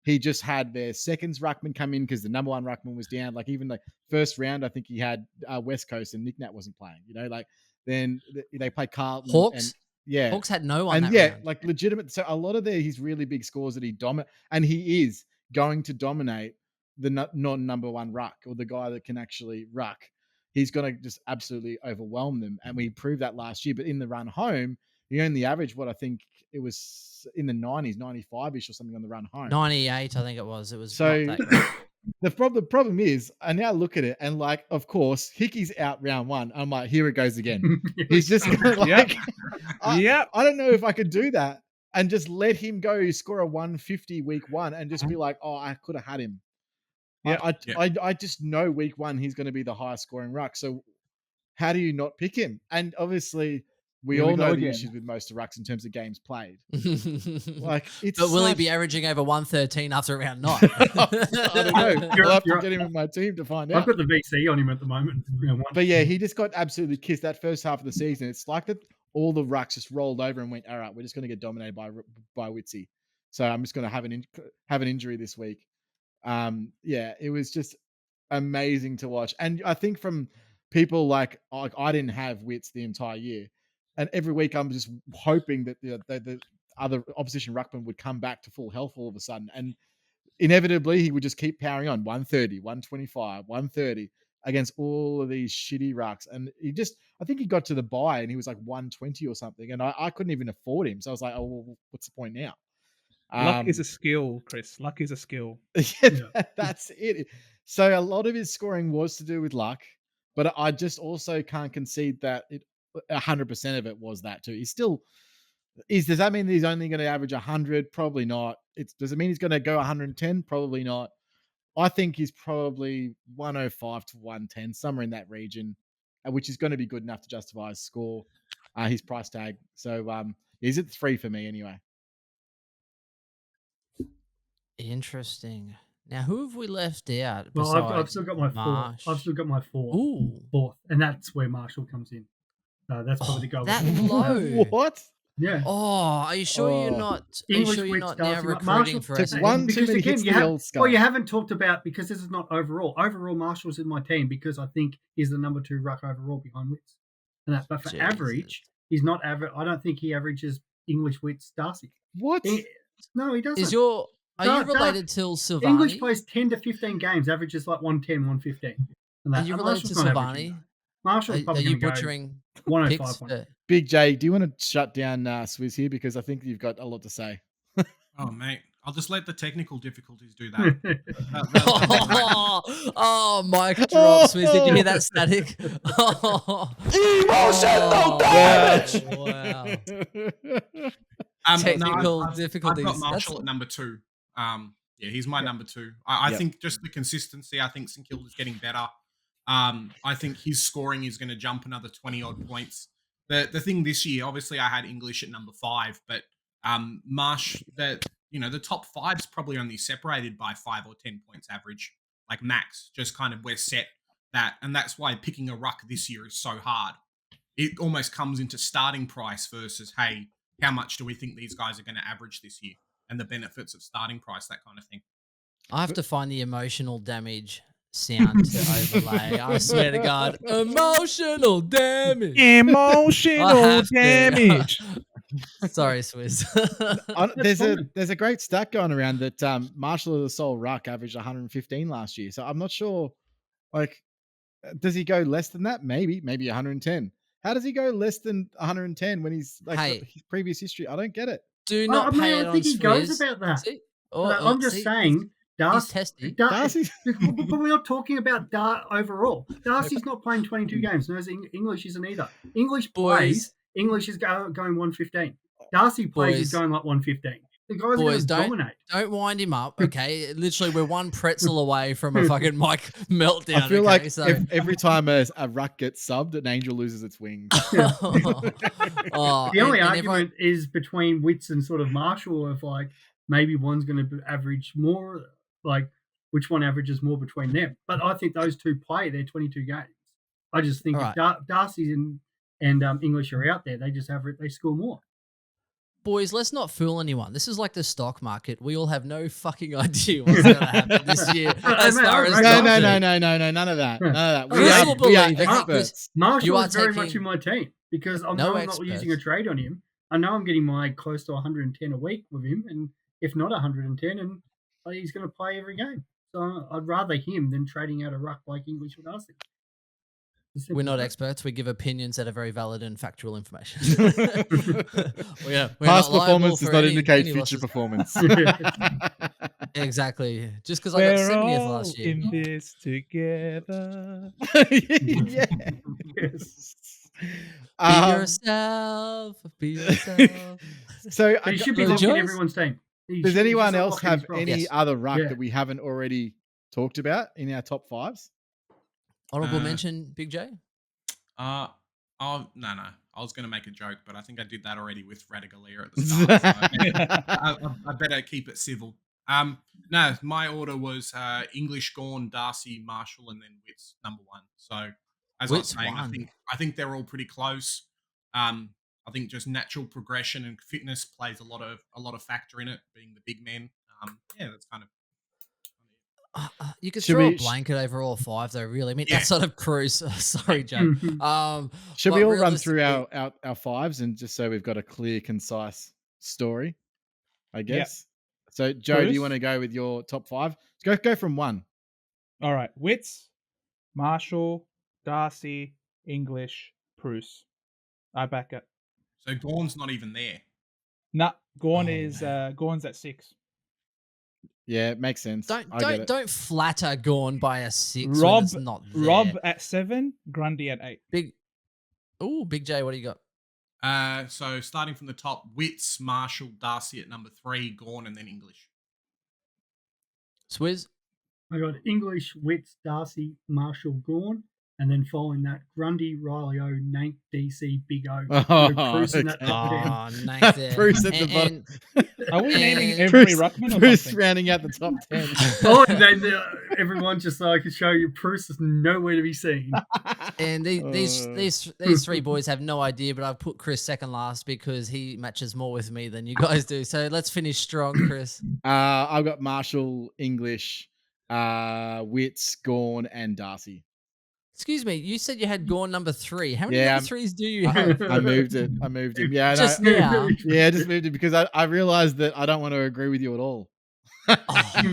he just had their seconds ruckman come in because the number 1 ruckman was down. Like even the first round, I think he had West Coast and Nick Nat wasn't playing. Then they played Carlton. Hawks? And, Hawks had no one and that round. like legitimate. So a lot of his really big scores that he dominate, and he is going to dominate the non number one ruck or the guy that can actually ruck, he's going to just absolutely overwhelm them. And we proved that last year. But in the run home, he only averaged what I think it was in the 90s, 95-ish or something on the run home. 98, I think it was. It was So not that great. the problem is, I now look at it and like, of course, Hickey's out round one. I'm like, here it goes again. He's just going to like, I don't know if I could do that and just let him go score a 150 week one and just be like, oh, I could have had him. I just know week one he's going to be the highest scoring ruck. So how do you not pick him? And obviously, we all know the issues with most of rucks in terms of games played. Like, it's but will he be averaging over 113 after round 9? I don't know. I'll have to get him in my team to find out. I've got the VC on him at the moment. But yeah, he just got absolutely kissed that first half of the season. It's like that all the rucks just rolled over and went, all right, we're just going to get dominated by Witsy. So I'm just going to have an injury this week. Yeah, it was just amazing to watch. And I think from people like I didn't have Wits the entire year. And every week I'm just hoping that the other opposition ruckman would come back to full health all of a sudden. And inevitably he would just keep powering on 130, 125, 130 against all of these shitty rucks. And I think he got to the bye and he was like 120 or something. And I couldn't even afford him. So I was like, oh, well, what's the point now? Luck is a skill, Chris. Luck is a skill. That's it. So a lot of his scoring was to do with luck, but I just also can't concede that 100% of it was that too. Does that mean that he's only going to average 100? Probably not. Does it mean he's going to go 110? Probably not. I think he's probably 105 to 110, somewhere in that region, which is going to be good enough to justify his score, his price tag. So he's at 3 for me anyway. Interesting. Now, who have we left out? Well, I've still got my fourth. I've still got my fourth, and that's where Marshall comes in. That's probably the goal. That low. What? Yeah. Oh, are you sure you're not? Are you sure you're not now recruiting for us? Because again, you haven't talked about, because this is not overall. Overall, Marshall's in my team because I think he's the number 2 ruck overall behind Wits. And but for average, he's not average. I don't think he averages English Wits Darcy. What? No, he doesn't. Are you related to Silvani? English plays 10 to 15 games, averages like 110, 115. Are you related to Silvani? Marshall's probably are you butchering 105? Big J, do you want to shut down Swizz here? Because I think you've got a lot to say. Oh, mate. I'll just let the technical difficulties do that. Mic drop, Swizz. Did you hear that static? Emotional damage! Wow. Technical difficulties. I've got Marshall at number 2. Yeah, he's my number 2. I think just the consistency. I think St Kilda's getting better. I think his scoring is going to jump another 20 odd points. The thing this year, obviously, I had English at number 5, but Marsh, the top 5's probably only separated by 5 or 10 points average, like max. Just kind of we're set that, and that's why picking a ruck this year is so hard. It almost comes into starting price versus, hey, how much do we think these guys are going to average this year, and the benefits of starting price, that kind of thing. I have to find the emotional damage sound to overlay. I swear to God, emotional damage. Emotional damage. Sorry, Swizz. There's a great stat going around that Marshall of the Soul Ruck averaged 115 last year. So I'm not sure. Like, does he go less than that? Maybe 110. How does he go less than 110 when he's like his previous history? I don't get it. Do not pay it on Swizz. I think he goes about that. I'm just saying. Darcy, but we're not talking about overall. Darcy's not playing 22 games. No, English isn't either. English plays. English is going 115. Darcy plays is going like 115. The guys are going to dominate. Don't wind him up, okay? Literally, we're one pretzel away from a fucking mic meltdown. I feel like every time a ruck gets subbed, an angel loses its wings. The only argument is between Wits and sort of Marshall of like maybe one's going to average more. Like which one averages more between them? But I think those two play their 22 games. I just think if Darcy and English are out there, they just they score more. Boys, let's not fool anyone. This is like the stock market. We all have no fucking idea what's going to happen this year. No, none of that. We are experts. Marshall is very much in my team because I'm not using a trade on him. I know I'm getting my close to 110 a week with him, and if not 110, and he's going to play every game. So I'd rather him than trading out a Ruck like English with Darcy. We're not experts. We give opinions that are very valid and factual information. we're Past not liable performance does for not any indicate future losses. performance. Exactly. Just because I got We're 70th all last year. in this together. Yeah. Yes. Be yourself. Be yourself. So But he should be Little looking at Joyce? everyone's team. does anyone else have any? any Yes. other ruck Yeah. that we haven't already talked about in our top fives? Honorable mention, Big J. Oh no. I was going to make a joke, but I think I did that already with Radigalia at the start. So I better keep it civil. No, my order was English, Gawn, Darcy, Marshall, and then Wits number 1. So as Wits I was saying, won. I think they're all pretty close. I think just natural progression and fitness plays a lot of factor in it. Being the big man, that's kind of. You could Should throw a we- blanket over all 5, though. Really, I mean, Yeah. outside of Cruz. Sorry, Joe. Should but we all run through realistically- our fives and just so we've got a clear, concise story? I guess. So, Joe, do you Bruce? want to go with your top 5? Go from 1. All right. Wits, Marshall, Darcy, English, Bruce. I back it. So Gawn's not even there. Nah, Gorn Oh, is Gorn's at 6. Yeah, it makes sense. Don't flatter Gorn by a 6 Rob- when it's not there. Rob at 7, Grundy at 8. Big J, what do you got? So starting from the top, Wits, Marshall, Darcy at number 3, Gawn, and then English. Swizz? I got English, Wits, Darcy, Marshall, Gawn, and then following that, Grundy, Riley O, Nank, DC, Big O. Bruce in that okay. top 10. Oh, nice there. Bruce at the bottom. Are we naming And every Bruce, Ruckman or Bruce something? rounding out the top 10. Oh, and then everyone just so I could show you, Bruce is nowhere to be seen. And these 3 boys have no idea, but I've put Chris second last because he matches more with me than you guys do. So let's finish strong, Chris. I've got Marshall, English, Wits, Gawn, and Darcy. Excuse me, you said you had Gorn number 3. How many Yeah, number 3s do you have? I moved it. Yeah, Just no, now. yeah, I just moved it because I realized that I don't want to agree with you at all. Oh,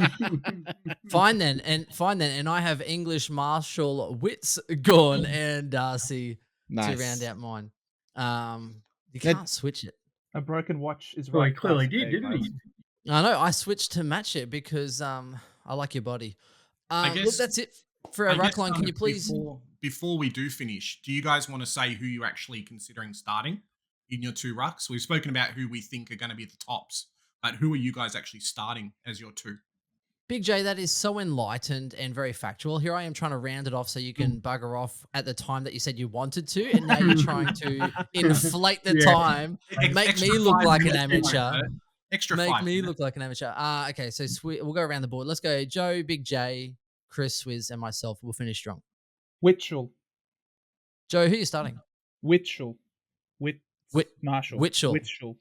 fine then. And I have English, Marshall, Wits, Gorn, and Darcy Nice. to round out mine. You That- can't switch it. A broken watch is Well, right. he clearly past did, there, didn't guys. he? I know. I switched to match it because I like your body. I Look, guess- that's it for our I guess ruck line. Can kind you of please? Before we do finish, do you guys want to say who you're actually considering starting in your 2 rucks? We've spoken about who we think are going to be the tops, but who are you guys actually starting as your 2? Big J, that is so enlightened and very factual. Here I am trying to round it off so you can bugger off at the time that you said you wanted to, and now you're trying to inflate the Yeah. time, make me look like an amateur. Extra Make 5 me minutes. look like an amateur. Okay, so we'll go around the board. Let's go Joe, Big J, Chris, Swizz, and myself. We'll finish strong. Witchell. Joe, who are you starting? Witchell. Marshall. Witchell. Witchell.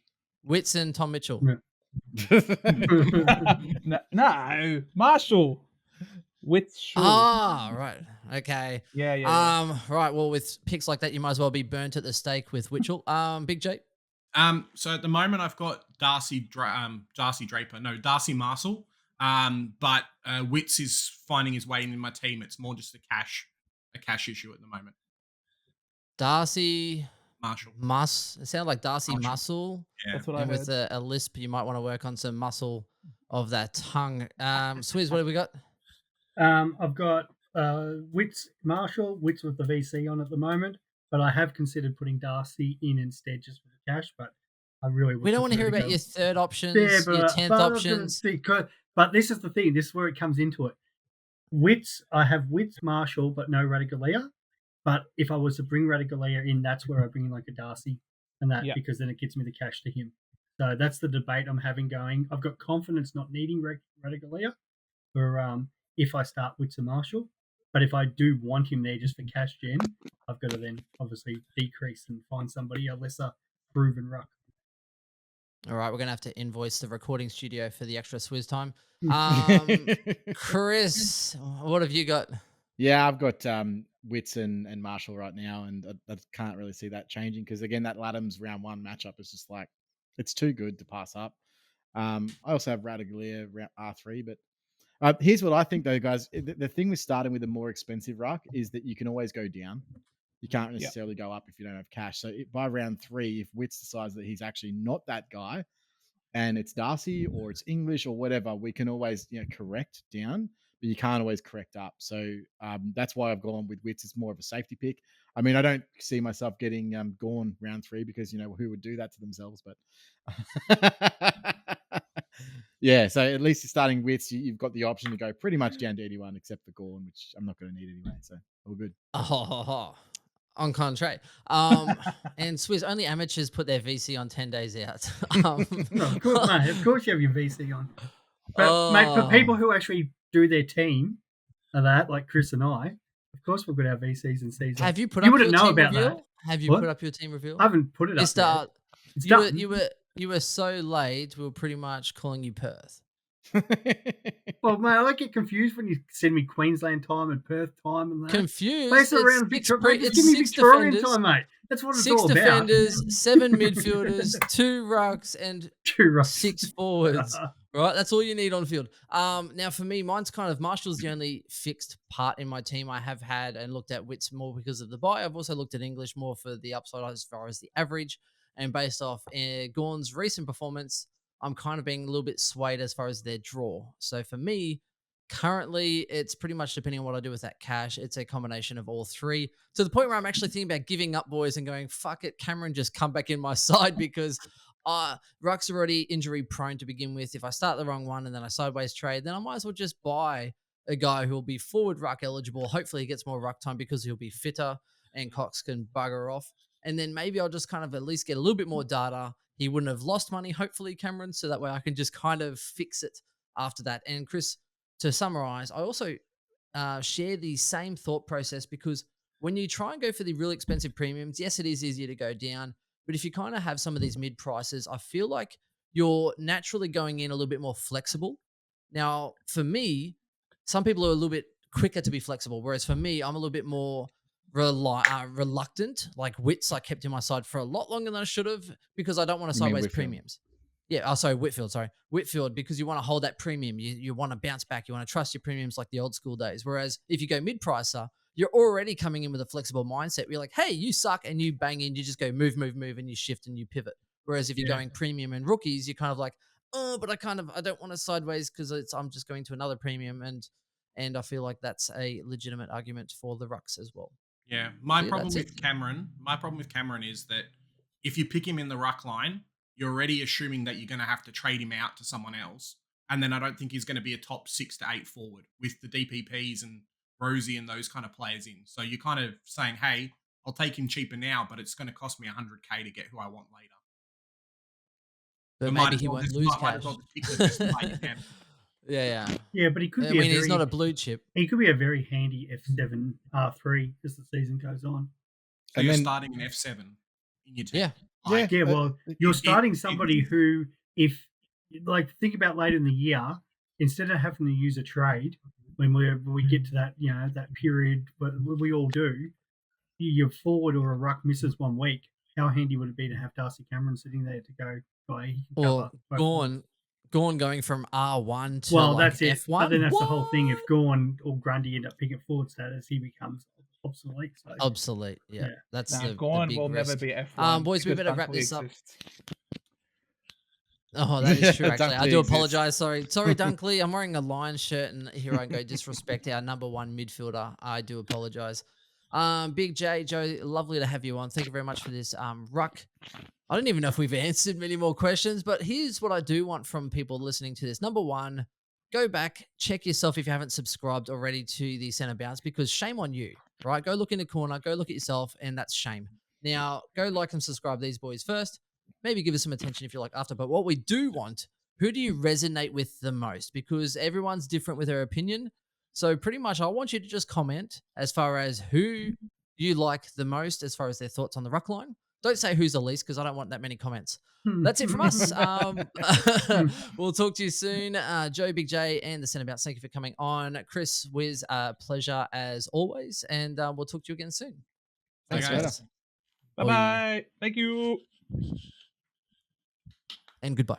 Wits and Tom Mitchell. Yeah. No, Marshall. Witchell. Ah, right. Okay. Yeah. Right. Well, with picks like that, you might as well be burnt at the stake with Witchell. Big J. So at the moment, I've got Darcy Marshall. But Wits is finding his way in my team. It's more just a cash issue at the moment. Darcy Marshall. It sounded like Darcy Marshall. Muscle. Yeah. That's what I And heard. with a lisp, you might want to work on some muscle of that tongue. Swizz, what have we got? I've got Wits, Marshall, Wits with the VC on at the moment, but I have considered putting Darcy in instead just for the cash, but I really would We don't want to prefer hear about go- your third options, Yeah, your 10th but I was gonna options. but this is the thing. This is where it comes into it. Wits, I have Wits, Marshall, but no Radigalia. But if I was to bring Radigalia in, that's where I bring in like a Darcy and that, Yeah. because then it gets me the cash to him. So that's the debate I'm having going. I've got confidence not needing Radigalia for if I start Wits and Marshall. But if I do want him there just for cash gen, I've got to then obviously decrease and find somebody, a lesser proven ruck. All right, we're going to have to invoice the recording studio for the extra Swizz time. Hmm. Chris, what have you got? Yeah, I've got Wits and Marshall right now, and I can't really see that changing because, again, that Laddams round 1 matchup is just like, it's too good to pass up. I also have Radigalia R3, but Here's what I think, though, guys. The thing with starting with a more expensive ruck is that you can always go down. You can't necessarily go up if you don't have cash. So by round 3, if Witz decides that he's actually not that guy, and it's Darcy or it's English or whatever, we can always correct down, but you can't always correct up. So that's why I've gone with Witz. It's more of a safety pick. I mean, I don't see myself getting gone round 3 because who would do that to themselves? But yeah, so at least you're starting Witz. You've got the option to go pretty much down to anyone except for Gorn, which I'm not going to need anyway. So all good. On contract. And Swizz, only amateurs put their VC on 10 days out. No, of course, mate. Of course, you have your VC on. But mate, for people who actually do their team, like Chris and I, of course we're going to have VCs and Cs. Have you put you up wouldn't your know team about reveal? that. Have you What? put up your team reveal? I haven't put it up yet. It's done. You were so late. We were pretty much calling you Perth. Well, mate, I get confused when you send me Queensland time and Perth time and that. Confused. Place around Victoria. Just give me Victorian time, mate. That's what it's all about. 6 defenders, 7 midfielders, 2 rucks, and 6 forwards. Right, that's all you need on field. Now for me, mine's kind of Marshall's the only fixed part in my team. I have had and looked at Wits more because of the buy. I've also looked at English more for the upside as far as the average, and based off Gorn's recent performance, I'm kind of being a little bit swayed as far as their draw. So for me, currently, it's pretty much depending on what I do with that cash. It's a combination of all 3 to the point where I'm actually thinking about giving up, boys, and going, fuck it, Cameron, just come back in my side because Ruck's already injury prone to begin with. If I start the wrong one and then I sideways trade, then I might as well just buy a guy who will be forward ruck eligible. Hopefully he gets more ruck time because he'll be fitter and Cox can bugger off. And then maybe I'll just kind of at least get a little bit more data. He wouldn't have lost money, hopefully, Cameron, so that way I can just kind of fix it after that. And Chris, to summarize, I also share the same thought process because when you try and go for the really expensive premiums, yes, it is easier to go down. But if you kind of have some of these mid prices, I feel like you're naturally going in a little bit more flexible. Now, for me, some people are a little bit quicker to be flexible, whereas for me, I'm a little bit more reluctant. Like Wits, I kept in my side for a lot longer than I should have because I don't want to sideways premiums. Yeah, Whitfield, because you want to hold that premium. You want to bounce back. You want to trust your premiums like the old school days. Whereas if you go mid-pricer, you're already coming in with a flexible mindset. You're like, hey, you suck, and you bang in. You just go move, and you shift and you pivot. Whereas if you're going premium and rookies, you're kind of like, oh, but I don't want to sideways because I'm just going to another premium, and I feel like that's a legitimate argument for the rucks as well. Yeah, my problem with Cameron is that if you pick him in the ruck line, you're already assuming that you're going to have to trade him out to someone else. And then I don't think he's going to be a top 6 to 8 forward with the DPPs and Rosie and those kind of players in. So you're kind of saying, hey, I'll take him cheaper now, but it's going to cost me $100K to get who I want later. But maybe he won't lose cash. Yeah, but he could be. He's not a blue chip. He could be a very handy F7 R3 as the season goes on. So you're starting an F7 in your team. Yeah. Well, you're starting somebody who, if think about later in the year, instead of having to use a trade when we get to that that period, but we all do, your forward or a ruck misses 1 week. How handy would it be to have Darcy Cameron sitting there to go? Or Gorn going from R1 to that's it. F1. But then that's the whole thing. If Gorn or Grundy end up picking forward status, he becomes obsolete. So. Obsolete, yeah. That's the Gorn big will risk. never be F1. Boys, we better wrap Dunkley this up. exists. Oh, that is true, actually. I Dunkley do exists. apologize. Sorry, Dunkley. I'm wearing a Lions shirt, and here I go disrespect our number 1 midfielder. I do apologize. Big J, Joe, lovely to have you on. Thank you very much for this. Ruck, I don't even know if we've answered many more questions, but here's what I do want from people listening to this. Number 1, go back, check yourself if you haven't subscribed already to the Centre Bounce, because shame on you, right? Go look in the corner, go look at yourself, and that's shame. Now, go like and subscribe these boys first. Maybe give us some attention if you like after. But what we do want, who do you resonate with the most? Because everyone's different with their opinion. So pretty much I want you to just comment as far as who you like the most as far as their thoughts on the ruck line. Don't say who's the least because I don't want that many comments. That's it from us. We'll talk to you soon. Joe, Big J, and the Centre Bounce, thank you for coming on. Chris, Wiz, pleasure as always. And we'll talk to you again soon. Thanks, guys. Bye-bye. Thank you. And goodbye.